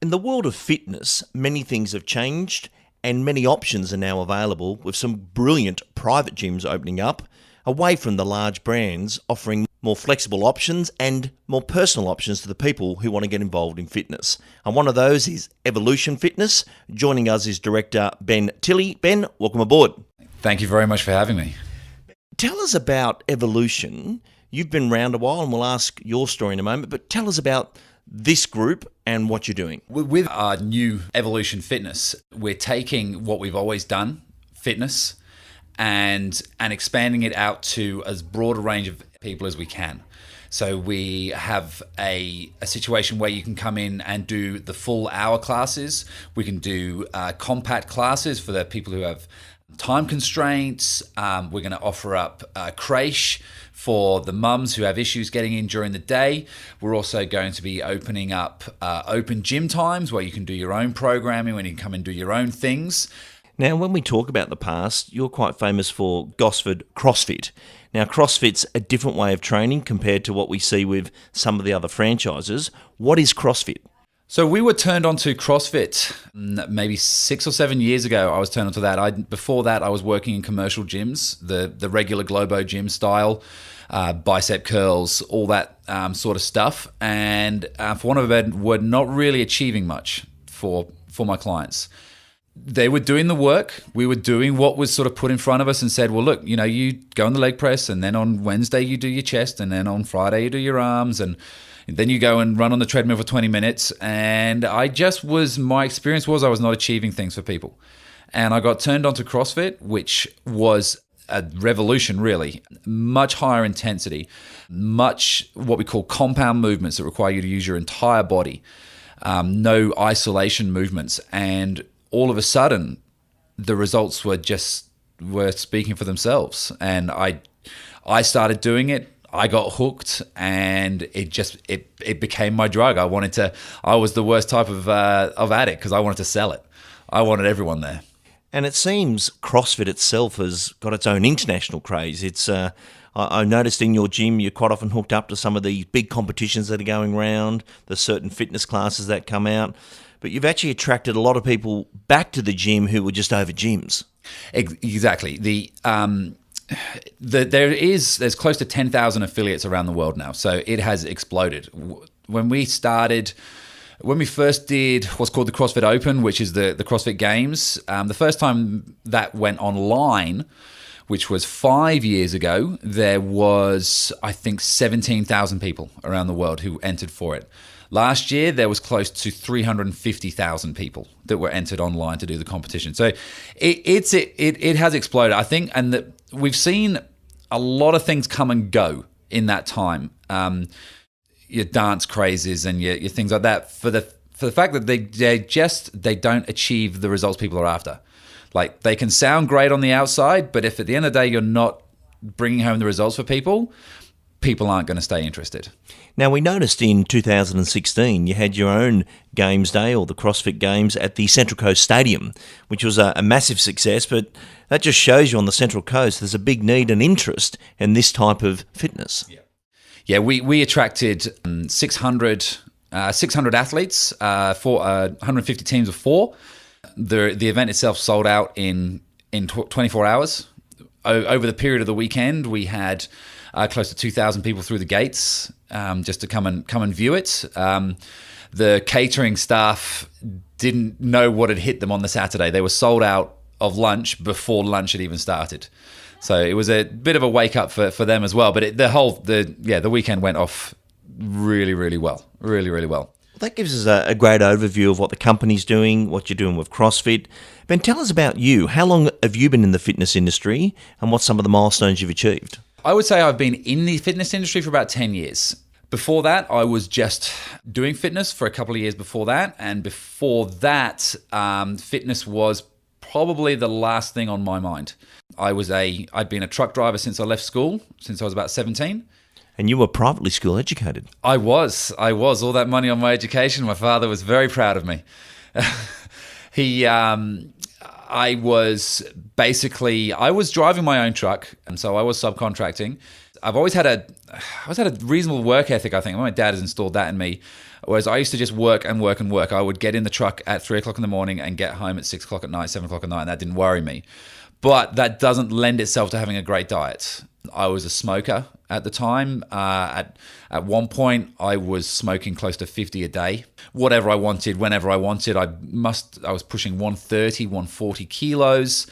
In the world of fitness, many things have changed and many options are now available, with some brilliant private gyms opening up away from the large brands, offering more flexible options and more personal options to the people who want to get involved in fitness. And one of those is Evolution Fitness. Joining us is director Ben Tilley. Ben, welcome aboard. Thank you very much for having me. Tell us about Evolution. You've been around a while and we'll ask your story in a moment, but tell us about this group and what you're doing. With our new Evolution Fitness, we're taking what we've always done, fitness, and expanding it out to as broad a range of people as we can. So we have a situation where you can come in and do the full hour classes. We can do compact classes for the people who have time constraints. We're going to offer up creche for the mums who have issues getting in during the day. We're also going to be opening up open gym times where you can do your own programming, when you can come and do your own things. Now, when we talk about the past, you're quite famous for Gosford CrossFit. Now, CrossFit's a different way of training compared to what we see with some of the other franchises. What is CrossFit? So we were turned on to CrossFit maybe 6 or 7 years ago. I was turned on to that. Before that, I was working in commercial gyms, the regular Globo gym style, bicep curls, all that sort of stuff. And for want of a better word, not really achieving much for my clients. They were doing the work. We were doing what was sort of put in front of us and said, well, look, you go on the leg press, and then on Wednesday you do your chest, and then on Friday you do your arms, and then you go and run on the treadmill for 20 minutes. And my experience was I was not achieving things for people. And I got turned on to CrossFit, which was a revolution, really. Much higher intensity, much what we call compound movements that require you to use your entire body. No isolation movements. And all of a sudden, the results were speaking for themselves. And I started doing it. I got hooked, and it became my drug. I was the worst type of addict because I wanted to sell it. I wanted everyone there. And it seems CrossFit itself has got its own international craze. It's I noticed in your gym you're quite often hooked up to some of the big competitions that are going around, the certain fitness classes that come out. But you've actually attracted a lot of people back to the gym who were just over gyms. Exactly. There's close to 10,000 affiliates around the world now, so it has exploded. When we first did what's called the CrossFit Open, which is the CrossFit Games, the first time that went online, which was 5 years ago, there was, I think, 17,000 people around the world who entered for it. Last year, there was close to 350,000 people that were entered online to do the competition. So it has exploded, I think, and that we've seen a lot of things come and go in that time. Your dance crazes and your things like that, for the fact that they don't achieve the results people are after. Like, they can sound great on the outside, but if at the end of the day you're not bringing home the results for people aren't going to stay interested. Now, we noticed in 2016 you had your own Games Day, or the CrossFit Games, at the Central Coast Stadium, which was a massive success, but that just shows you on the Central Coast there's a big need and interest in this type of fitness. Yeah, we attracted 600 athletes for 150 teams of 4. The event itself sold out in 24 hours. Over the period of the weekend, we had close to 2,000 people through the gates just to come and view it. The catering staff didn't know what had hit them on the Saturday. They were sold out of lunch before lunch had even started. So it was a bit of a wake up for them as well. But the weekend went off really, really well. Really, really well. That gives us a great overview of what the company's doing, what you're doing with CrossFit. Ben, tell us about you. How long have you been in the fitness industry, and what's some of the milestones you've achieved? I would say I've been in the fitness industry for about 10 years. Before that, I was just doing fitness for a couple of years before that. And before that, fitness was probably the last thing on my mind. I'd been a truck driver since I left school, since I was about 17. And you were privately school educated. I was. All that money on my education, my father was very proud of me. I was driving my own truck, and so I was subcontracting. I've always had a reasonable work ethic, I think. My dad has installed that in me. Whereas I used to just work and work and work. I would get in the truck at 3 o'clock in the morning and get home at 6 o'clock at night, 7 o'clock at night, and that didn't worry me. But that doesn't lend itself to having a great diet. I was a smoker at the time. At one point, I was smoking close to 50 a day. Whatever I wanted, whenever I wanted. I was pushing 130, 140 kilos.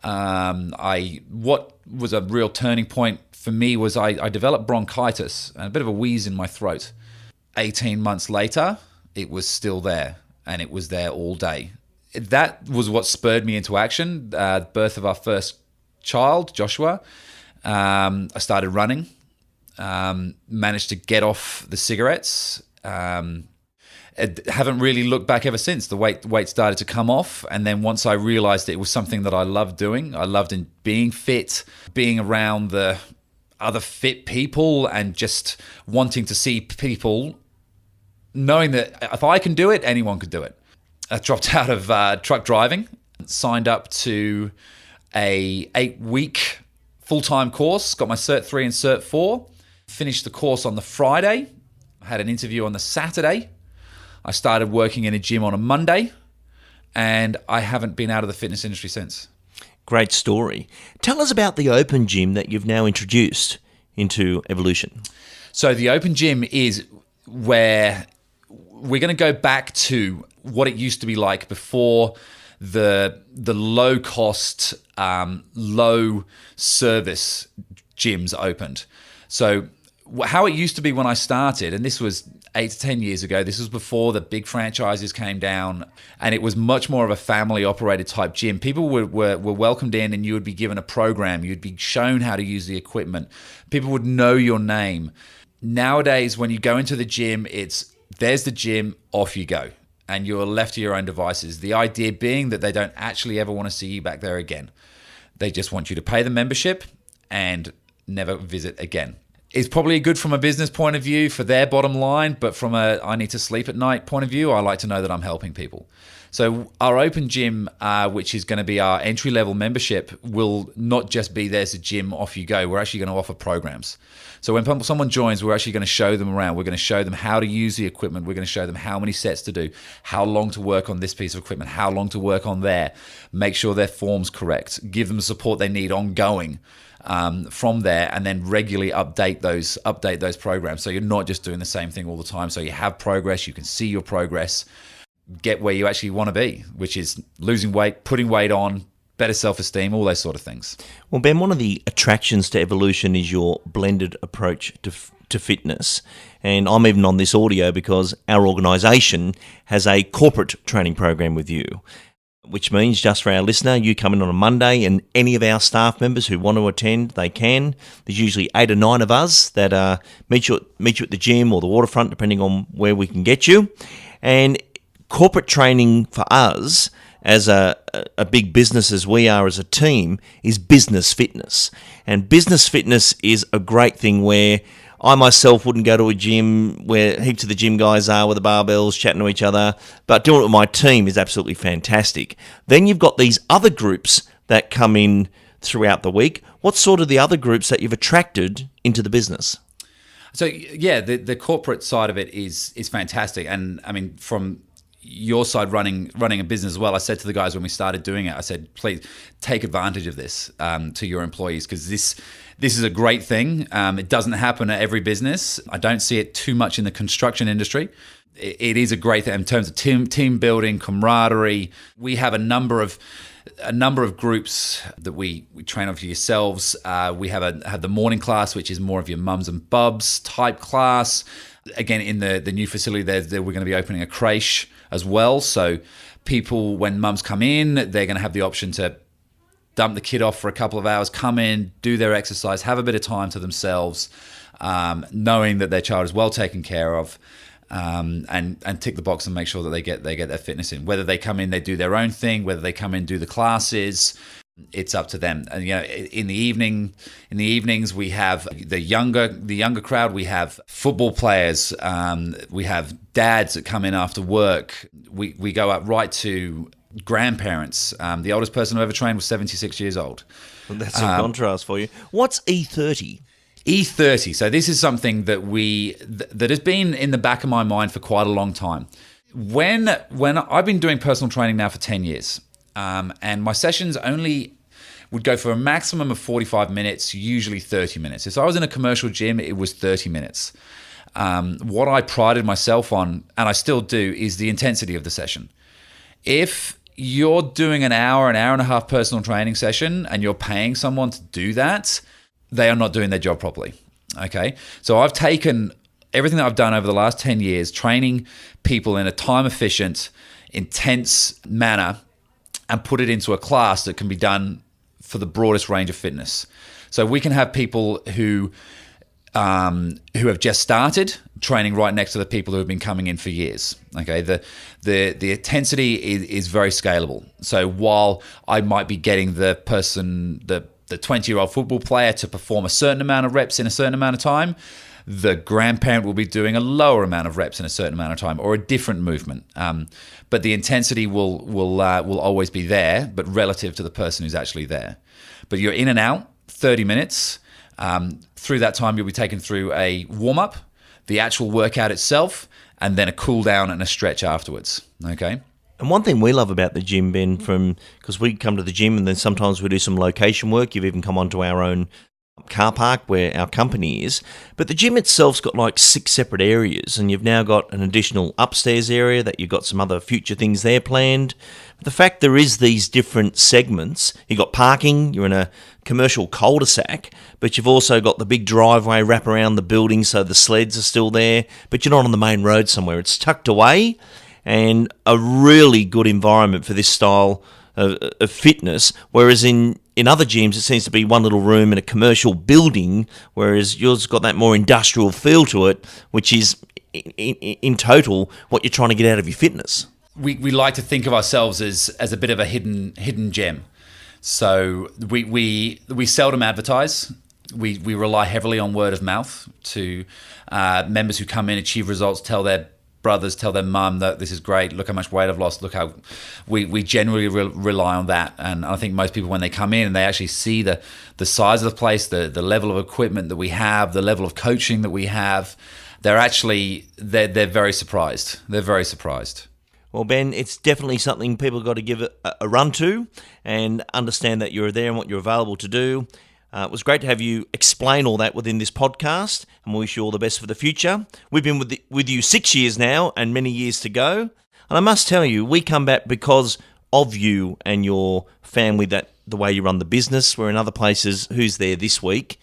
What was a real turning point for me was I developed bronchitis and a bit of a wheeze in my throat. 18 months later, it was still there, and it was there all day. That was what spurred me into action. Birth of our first child, Joshua. I started running, managed to get off the cigarettes. Haven't really looked back ever since. The weight started to come off, and then once I realized it was something that I loved doing, I loved in being fit, being around the other fit people, and just wanting to see people, knowing that if I can do it, anyone could do it. I dropped out of truck driving, signed up to a 8-week full-time course, got my Cert 3 and Cert 4, finished the course on the Friday, had an interview on the Saturday. I started working in a gym on a Monday, and I haven't been out of the fitness industry since. Great story. Tell us about the open gym that you've now introduced into Evolution. So the open gym is where we're going to go back to what it used to be like before the low cost, low service gyms opened. So how it used to be when I started, and this was 8 to 10 years ago, this was before the big franchises came down, and it was much more of a family operated type gym. People were welcomed in, and you would be given a program. You'd be shown how to use the equipment. People would know your name. Nowadays, when you go into the gym, there's the gym, off you go, and you're left to your own devices. The idea being that they don't actually ever want to see you back there again. They just want you to pay the membership and never visit again. It's probably good from a business point of view for their bottom line, but from a I need to sleep at night point of view, I like to know that I'm helping people. So our open gym, which is going to be our entry-level membership, will not just be there's a gym, off you go. We're actually going to offer programs. So when someone joins, we're actually going to show them around. We're going to show them how to use the equipment. We're going to show them how many sets to do, how long to work on this piece of equipment, how long to work on there, make sure their form's correct, give them the support they need ongoing from there, and then regularly update those programs. So you're not just doing the same thing all the time. So you have progress, you can see your progress, get where you actually want to be, which is losing weight, putting weight on, better self-esteem, all those sort of things. Well, Ben, one of the attractions to Evolution is your blended approach to fitness. And I'm even on this audio because our organisation has a corporate training program with you, which means, just for our listener, you come in on a Monday, and any of our staff members who want to attend, they can. There's usually 8 or 9 of us that meet you at the gym or the waterfront, depending on where we can get you. And corporate training for us, as a big business as we are as a team, is business fitness. And business fitness is a great thing where I myself wouldn't go to a gym where heaps of the gym guys are with the barbells chatting to each other, but doing it with my team is absolutely fantastic. Then you've got these other groups that come in throughout the week. What's sort of the other groups that you've attracted into the business? So yeah, the corporate side of it is fantastic. And I mean, from your side running a business as well, I said to the guys when we started doing it, I said, please take advantage of this to your employees, because this is a great thing. It doesn't happen at every business. I don't see it too much in the construction industry. It is a great thing in terms of team building, camaraderie. We have a number of groups that we train on for yourselves. We have the morning class, which is more of your mums and bubs type class. Again, in the new facility, there we're going to be opening a creche as well. So people, when mums come in, they're going to have the option to dump the kid off for a couple of hours, come in, do their exercise, have a bit of time to themselves, knowing that their child is well taken care of, and tick the box and make sure that they get their fitness in. Whether they come in, they do their own thing, whether they come in, do the classes, it's up to them. And in the evenings we have the younger crowd. We have football players. We have dads that come in after work. We go up right to grandparents. The oldest person I've ever trained was 76 years old. Well, that's a contrast for you. What's E30? E30. So this is something that that has been in the back of my mind for quite a long time. When I've been doing personal training now for 10 years, and my sessions only would go for a maximum of 45 minutes, usually 30 minutes. If I was in a commercial gym, it was 30 minutes. What I prided myself on, and I still do, is the intensity of the session. If you're doing an hour and a half personal training session and you're paying someone to do that, they are not doing their job properly. Okay. So I've taken everything that I've done over the last 10 years, training people in a time efficient, intense manner, and put it into a class that can be done for the broadest range of fitness. So we can have people who have just started training right next to the people who have been coming in for years. Okay, the intensity is very scalable. So while I might be getting the 20-year-old football player to perform a certain amount of reps in a certain amount of time, the grandparent will be doing a lower amount of reps in a certain amount of time, or a different movement. But the intensity will always be there, but relative to the person who's actually there. But you're in and out, 30 minutes. Through that time, you'll be taken through a warm-up, the actual workout itself, and then a cool down and a stretch afterwards. Okay. And one thing we love about the gym, Ben, because we come to the gym and then sometimes we do some location work. You've even come onto our own car park where our company is. But the gym itself's got like 6 separate areas, and you've now got an additional upstairs area that you've got some other future things there planned. But the fact there is these different segments, you've got parking, you're in a commercial cul-de-sac, but you've also got the big driveway wrap around the building so the sleds are still there, but you're not on the main road somewhere. It's tucked away, and a really good environment for this style of fitness, whereas in other gyms it seems to be one little room in a commercial building, whereas yours got that more industrial feel to it, which is in total what you're trying to get out of your fitness. We like to think of ourselves as a bit of a hidden gem. So we seldom advertise. We rely heavily on word of mouth to members who come in, achieve results, tell their brothers, tell their mum that this is great, look how much weight I've lost, look how... We generally rely on that. And I think most people, when they come in and they actually see the size of the place, the level of equipment that we have, the level of coaching that we have, they're very surprised. They're very surprised. Well, Ben, it's definitely something people got to give a run to and understand that you're there and what you're available to do. It was great to have you explain all that within this podcast, and we wish you all the best for the future. We've been with you 6 years now and many years to go. And I must tell you, we come back because of you and your family, that the way you run the business. We're in other places. Who's there this week?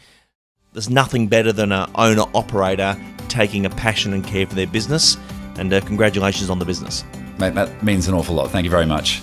There's nothing better than an owner-operator taking a passion and care for their business. And congratulations on the business. Mate, that means an awful lot. Thank you very much.